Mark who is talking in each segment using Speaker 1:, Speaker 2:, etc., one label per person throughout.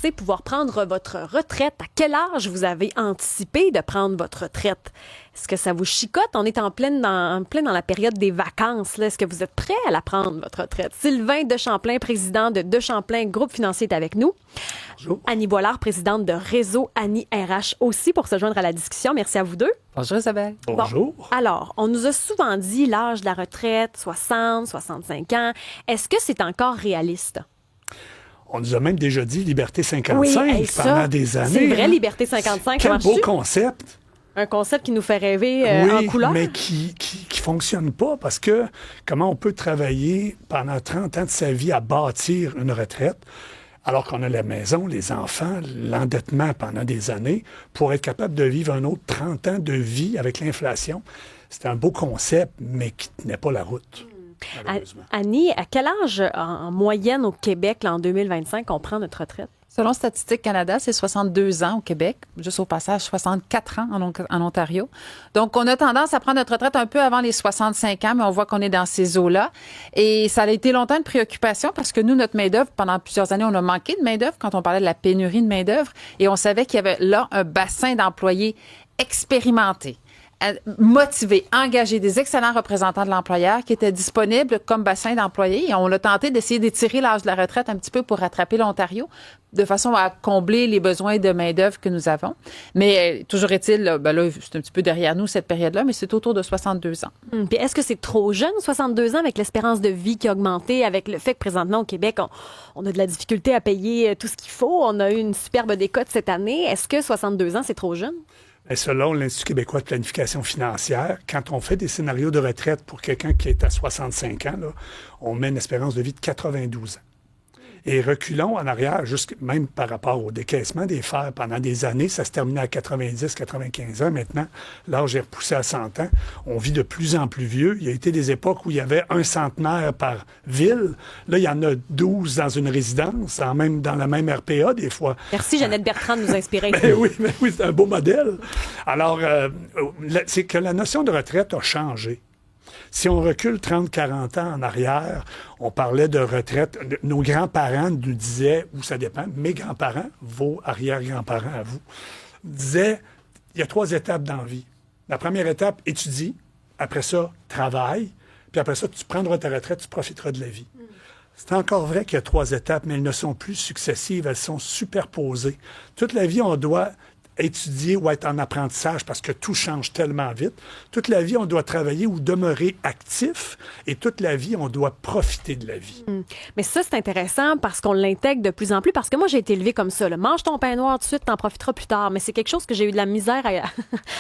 Speaker 1: pouvoir prendre votre retraite. À quel âge vous avez anticipé de prendre votre retraite? Est-ce que ça vous chicote? On est en pleine dans la période des vacances, là. Est-ce que vous êtes prêt à la prendre, votre retraite? Sylvain De Champlain, président de De Champlain Groupe Financier, est avec nous.
Speaker 2: Bonjour.
Speaker 1: Annie Boilard, présidente de Réseau Annie RH, aussi pour se joindre à la discussion. Merci à vous deux.
Speaker 3: Bonjour Isabelle.
Speaker 2: Bonjour.
Speaker 1: Bon, alors, on nous a souvent dit l'âge de la retraite, 60, 65 ans. Est-ce que c'est encore réaliste?
Speaker 2: On nous a même déjà dit Liberté 55
Speaker 1: Oui,
Speaker 2: pendant des années.
Speaker 1: C'est vrai, Liberté 55.
Speaker 2: Quel beau concept.
Speaker 1: Un concept qui nous fait rêver en couleur.
Speaker 2: Mais qui fonctionne pas parce que comment on peut travailler pendant 30 ans de sa vie à bâtir une retraite alors qu'on a la maison, les enfants, l'endettement pendant des années pour être capable de vivre un autre 30 ans de vie avec l'inflation. C'est un beau concept, mais qui tenait pas la route.
Speaker 1: Annie, à quel âge en moyenne au Québec, là, en 2025, on prend notre retraite?
Speaker 3: Selon Statistique Canada, c'est 62 ans au Québec, juste au passage 64 ans en Ontario. Donc, on a tendance à prendre notre retraite un peu avant les 65 ans, mais on voit qu'on est dans ces eaux-là. Et ça a été longtemps une préoccupation parce que nous, notre main-d'œuvre, pendant plusieurs années, on a manqué de main-d'œuvre quand on parlait de la pénurie de main-d'œuvre. Et on savait qu'il y avait là un bassin d'employés expérimentés, motivés, engagés, des excellents représentants de l'employeur qui étaient disponibles comme bassin d'employés. Et on a tenté d'essayer d'étirer l'âge de la retraite un petit peu pour rattraper l'Ontario de façon à combler les besoins de main-d'œuvre que nous avons. Mais toujours est-il, là, c'est un petit peu derrière nous cette période-là, mais c'est autour de 62 ans.
Speaker 1: Puis est-ce que c'est trop jeune, 62 ans, avec l'espérance de vie qui a augmenté, avec le fait que présentement au Québec, on a de la difficulté à payer tout ce qu'il faut. On a eu une superbe décote cette année. Est-ce que 62 ans, c'est trop jeune?
Speaker 2: Et selon l'Institut québécois de planification financière, quand on fait des scénarios de retraite pour quelqu'un qui est à 65 ans, là, on met une espérance de vie de 92 ans. Et reculons en arrière, même par rapport au décaissement des fers pendant des années, ça se terminait à 90, 95 ans. Maintenant, l'âge est repoussé à 100 ans. On vit de plus en plus vieux. Il y a été des époques où il y avait un centenaire par ville. Là, il y en a 12 dans une résidence, dans la même RPA des fois.
Speaker 1: Merci Jeannette Bertrand de nous inspirer.
Speaker 2: Ben oui, c'est un beau modèle. Alors, c'est que la notion de retraite a changé. Si on recule 30-40 ans en arrière, on parlait de retraite. Nos grands-parents nous disaient, ou ça dépend, mes grands-parents, vos arrière-grands-parents à vous, disaient, il y a 3 étapes dans la vie. La première étape, étudie. Après ça, travaille. Puis après ça, tu prendras ta retraite, tu profiteras de la vie. C'est encore vrai qu'il y a 3 étapes, mais elles ne sont plus successives, elles sont superposées. Toute la vie, on doit étudier ou être en apprentissage parce que tout change tellement vite. Toute la vie, on doit travailler ou demeurer actif et toute la vie, on doit profiter de la vie.
Speaker 1: Mais ça, c'est intéressant parce qu'on l'intègre de plus en plus parce que moi, j'ai été élevée comme ça. Là. Mange ton pain noir tout de suite, t'en profiteras plus tard. Mais c'est quelque chose que j'ai eu de la misère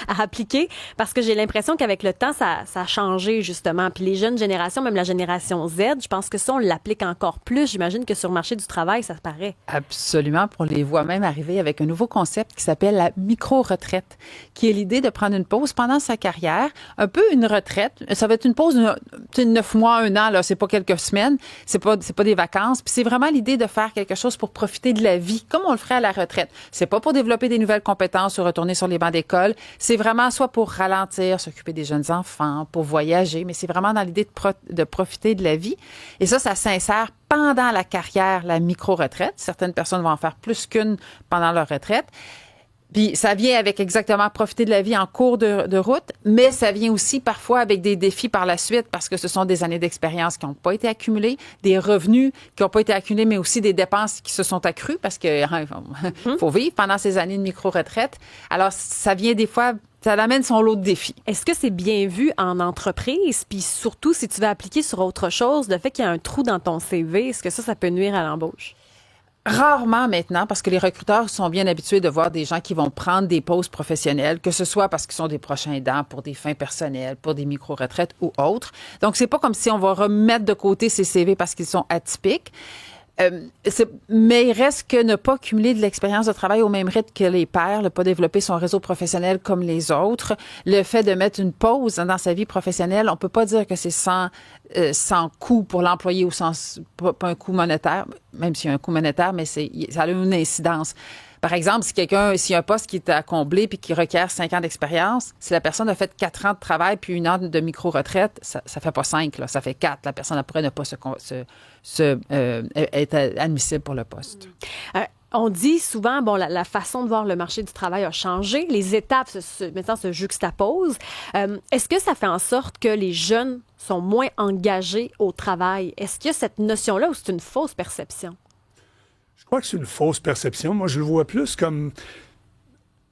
Speaker 1: à appliquer parce que j'ai l'impression qu'avec le temps, ça a changé justement. Puis les jeunes générations, même la génération Z, je pense que ça, on l'applique encore plus. J'imagine que sur le marché du travail, ça se paraît.
Speaker 3: Absolument. On les voit même arriver avec un nouveau concept qui s'appelle la micro-retraite, qui est l'idée de prendre une pause pendant sa carrière, un peu une retraite. Ça va être une pause de 9 mois, 1 an, là, c'est pas quelques semaines, c'est pas des vacances, puis c'est vraiment l'idée de faire quelque chose pour profiter de la vie, comme on le ferait à la retraite. C'est pas pour développer des nouvelles compétences ou retourner sur les bancs d'école, c'est vraiment soit pour ralentir, s'occuper des jeunes enfants, pour voyager, mais c'est vraiment dans l'idée de profiter de la vie. Et ça s'insère pendant la carrière, la micro-retraite. Certaines personnes vont en faire plus qu'une pendant leur retraite. Puis ça vient avec exactement profiter de la vie en cours de route, mais ça vient aussi parfois avec des défis par la suite parce que ce sont des années d'expérience qui n'ont pas été accumulées, des revenus qui n'ont pas été accumulés, mais aussi des dépenses qui se sont accrues parce que faut vivre pendant ces années de micro-retraite. Alors ça vient des fois, ça amène son lot de défis.
Speaker 1: Est-ce que c'est bien vu en entreprise? Puis surtout, si tu veux appliquer sur autre chose, le fait qu'il y a un trou dans ton CV, est-ce que ça peut nuire à l'embauche?
Speaker 3: Rarement maintenant, parce que les recruteurs sont bien habitués de voir des gens qui vont prendre des pauses professionnelles, que ce soit parce qu'ils sont des prochains aidants pour des fins personnelles, pour des micro-retraites ou autres. Donc, c'est pas comme si on va remettre de côté ces CV parce qu'ils sont atypiques. Mais il reste que ne pas cumuler de l'expérience de travail au même rythme que les pairs, ne pas développer son réseau professionnel comme les autres, le fait de mettre une pause dans sa vie professionnelle, on peut pas dire que c'est sans coût pour l'employé ou pas un coût monétaire, même s'il y a un coût monétaire, mais ça a une incidence. Par exemple, s'il y a un poste qui est à combler puis qui requiert 5 ans d'expérience, si la personne a fait 4 ans de travail puis 1 an de micro-retraite, ça fait pas 5, là, ça fait 4. La personne pourrait ne pas être admissible pour le poste.
Speaker 1: On dit souvent, bon, la façon de voir le marché du travail a changé. Les étapes maintenant se juxtaposent. Est-ce que ça fait en sorte que les jeunes sont moins engagés au travail? Est-ce qu'il y a cette notion-là ou c'est une fausse perception?
Speaker 2: Je crois que c'est une fausse perception. Moi, je le vois plus comme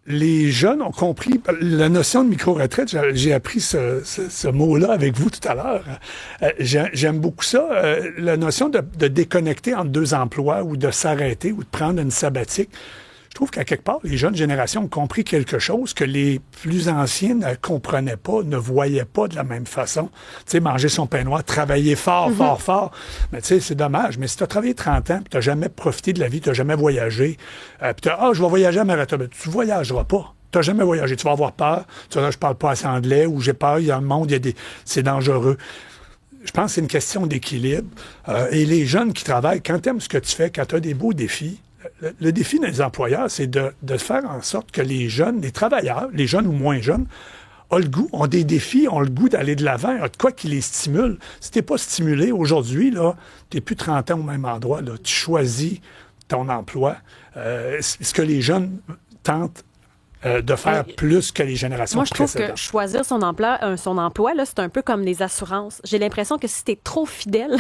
Speaker 2: les jeunes ont compris la notion de micro-retraite. J'ai appris ce mot-là avec vous tout à l'heure. J'aime beaucoup ça. La notion de déconnecter entre deux emplois ou de s'arrêter ou de prendre une sabbatique. Je trouve qu'à quelque part, les jeunes générations ont compris quelque chose que les plus anciens ne comprenaient pas, ne voyaient pas de la même façon. Tu sais, manger son pain noir, travailler fort, fort. Mais tu sais, c'est dommage. Mais si tu as travaillé 30 ans, puis tu n'as jamais profité de la vie, tu n'as jamais voyagé, puis tu as, je vais voyager à Marathon. Ben, tu ne voyageras pas. Tu n'as jamais voyagé. Tu vas avoir peur. Tu vas dire, je parle pas assez anglais ou j'ai peur, il y a le monde, c'est dangereux. Je pense que c'est une question d'équilibre. Et les jeunes qui travaillent, quand tu aimes ce que tu fais, quand tu as des beaux défis, le défi des employeurs, c'est de faire en sorte que les jeunes, les travailleurs, les jeunes ou moins jeunes, ont des défis, ont le goût d'aller de l'avant, ont de quoi qui les stimule. Si t'es pas stimulé aujourd'hui, là, t'es plus 30 ans au même endroit, là. Tu choisis ton emploi. Ce que les jeunes tentent de faire plus que les générations précédentes.
Speaker 1: Moi, je trouve que choisir son emploi, là, c'est un peu comme les assurances. J'ai l'impression que si tu es trop fidèle,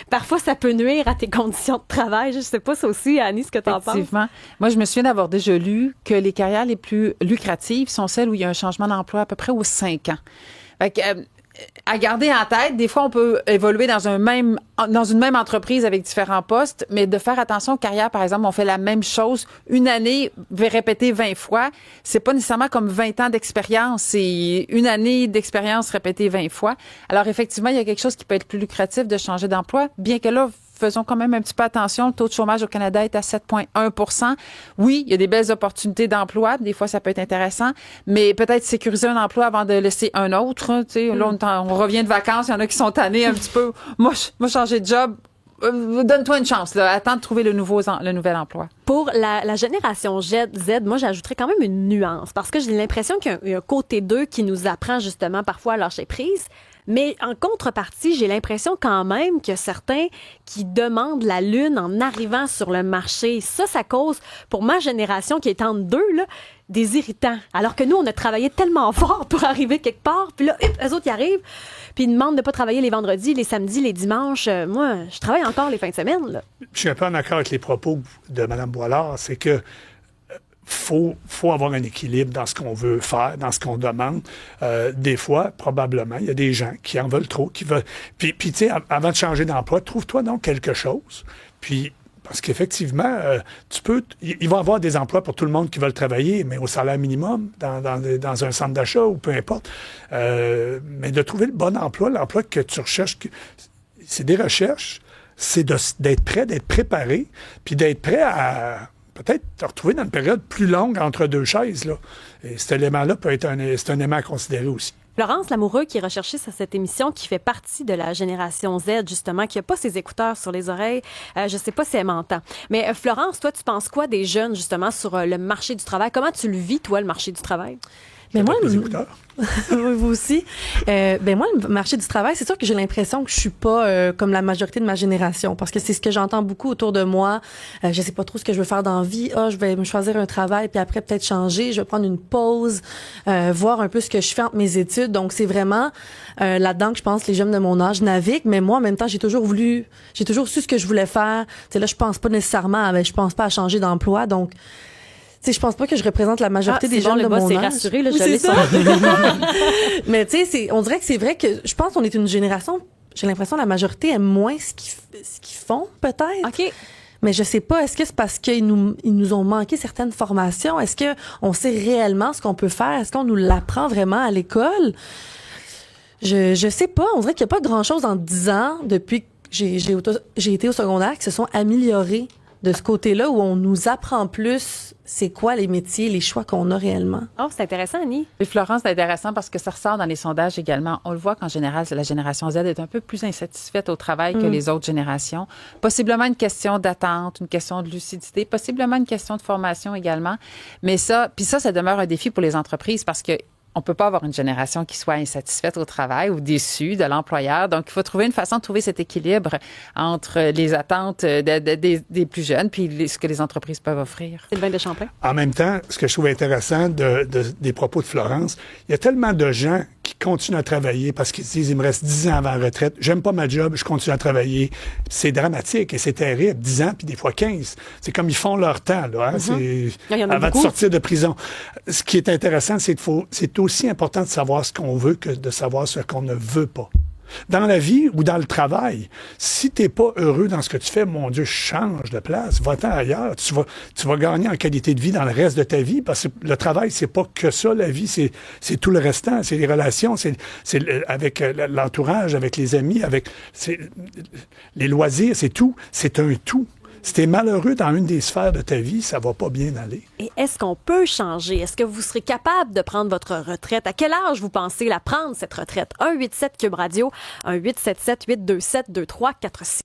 Speaker 1: parfois ça peut nuire à tes conditions de travail. Je sais pas ça aussi, Annie, ce que tu en penses.
Speaker 3: Effectivement. Moi, je me souviens d'avoir déjà lu que les carrières les plus lucratives sont celles où il y a un changement d'emploi à peu près aux 5 ans. Fait que, à garder en tête, des fois, on peut évoluer dans une même entreprise avec différents postes, mais de faire attention aux carrières, par exemple, on fait la même chose une année, répéter 20 fois, c'est pas nécessairement comme 20 ans d'expérience, c'est une année d'expérience répétée 20 fois. Alors, effectivement, il y a quelque chose qui peut être plus lucratif de changer d'emploi, bien que là, faisons quand même un petit peu attention. Le taux de chômage au Canada est à 7,1 %. Oui, il y a des belles opportunités d'emploi. Des fois, ça peut être intéressant. Mais peut-être sécuriser un emploi avant de laisser un autre. Tu sais, là, on revient de vacances. Il y en a qui sont tannés un petit peu. Moi, changer de job. Donne-toi une chance. Là. Attends de trouver le nouvel emploi.
Speaker 1: Pour la génération Z, moi, j'ajouterais quand même une nuance. Parce que j'ai l'impression qu'il y a un côté d'eux qui nous apprend justement parfois à lâcher prise. Mais en contrepartie, j'ai l'impression quand même qu'il y a certains qui demandent la lune en arrivant sur le marché. Ça cause, pour ma génération qui est entre deux, là, des irritants. Alors que nous, on a travaillé tellement fort pour arriver quelque part, puis là, eux autres, ils arrivent, puis ils demandent de pas travailler les vendredis, les samedis, les dimanches. Moi, je travaille encore les fins de semaine, là.
Speaker 2: Je suis un peu en accord avec les propos de Mme Boilard, c'est que faut avoir un équilibre dans ce qu'on veut faire, dans ce qu'on demande. Des fois, probablement, il y a des gens qui en veulent trop, qui veulent... Puis tu sais, avant de changer d'emploi, trouve-toi donc quelque chose. Puis, parce qu'effectivement, il va y avoir des emplois pour tout le monde qui veulent travailler, mais au salaire minimum, dans un centre d'achat ou peu importe. Mais de trouver le bon emploi, l'emploi que tu recherches, c'est des recherches, c'est d'être prêt, d'être préparé, puis d'être prêt à... peut-être te retrouver dans une période plus longue entre deux chaises, là. Et cet élément-là c'est un élément à considérer aussi.
Speaker 1: Florence Lamoureux, qui est recherchiste à cette émission, qui fait partie de la génération Z, justement, qui n'a pas ses écouteurs sur les oreilles. Je sais pas si elle m'entend. Mais Florence, toi, tu penses quoi des jeunes, justement, sur le marché du travail? Comment tu le vis, toi, le marché du travail?
Speaker 4: Mais moi,
Speaker 2: les écouteurs.
Speaker 4: vous aussi. Moi, le marché du travail, c'est sûr que j'ai l'impression que je suis pas comme la majorité de ma génération, parce que c'est ce que j'entends beaucoup autour de moi. Je sais pas trop ce que je veux faire dans la vie. Je vais me choisir un travail, puis après peut-être changer. Je vais prendre une pause, voir un peu ce que je fais entre mes études. Donc c'est vraiment là-dedans que je pense que les jeunes de mon âge naviguent. Mais moi, en même temps, j'ai toujours su ce que je voulais faire. Tu sais, là, je pense pas nécessairement, je pense pas à changer d'emploi. Donc tu sais, je pense pas que je représente la majorité des jeunes de mon âge.
Speaker 1: Rassuré, là,
Speaker 4: oui, c'est ça. Mais tu sais, on dirait que c'est vrai que je pense qu'on est une génération, j'ai l'impression que la majorité aime moins ce qu'ils font, peut-être.
Speaker 1: OK.
Speaker 4: Mais je sais pas, est-ce que c'est parce qu'ils nous ont manqué certaines formations? Est-ce que on sait réellement ce qu'on peut faire? Est-ce qu'on nous l'apprend vraiment à l'école? Je sais pas. On dirait qu'il y a pas grand-chose en 10 ans depuis que j'ai été au secondaire qui se sont améliorés de ce côté-là où on nous apprend plus c'est quoi les métiers, les choix qu'on a réellement.
Speaker 1: Oh, c'est intéressant, Annie.
Speaker 3: Et Florence, c'est intéressant parce que ça ressort dans les sondages également. On le voit qu'en général, la génération Z est un peu plus insatisfaite au travail que les autres générations. Possiblement une question d'attente, une question de lucidité, possiblement une question de formation également. Mais ça demeure un défi pour les entreprises parce que on peut pas avoir une génération qui soit insatisfaite au travail ou déçue de l'employeur. Donc, il faut trouver une façon de trouver cet équilibre entre les attentes des plus jeunes puis ce que les entreprises peuvent offrir.
Speaker 1: Sylvain Deschamplain.
Speaker 2: En même temps, ce que je trouve intéressant des propos de Florence, il y a tellement de gens qui continuent à travailler parce qu'ils se disent, il me reste 10 ans avant la retraite, j'aime pas ma job, je continue à travailler. C'est dramatique et c'est terrible. 10 ans, puis des fois 15. C'est comme ils font leur temps, là. Hein?
Speaker 1: Il y en a
Speaker 2: Avant
Speaker 1: beaucoup.
Speaker 2: de sortir de prison. Ce qui est intéressant, c'est aussi important de savoir ce qu'on veut que de savoir ce qu'on ne veut pas. Dans la vie ou dans le travail, si t'es pas heureux dans ce que tu fais, mon Dieu, change de place, va-t'en ailleurs. Tu vas gagner en qualité de vie dans le reste de ta vie, parce que le travail, c'est pas que ça, la vie, c'est tout le restant, c'est les relations, c'est avec l'entourage, avec les amis, les loisirs, c'est tout. C'est un tout. Si t'es malheureux dans une des sphères de ta vie, ça va pas bien aller.
Speaker 1: Et est-ce qu'on peut changer? Est-ce que vous serez capable de prendre votre retraite? À quel âge vous pensez la prendre, cette retraite? 1-877 Cube Radio, 1-877-827-2346.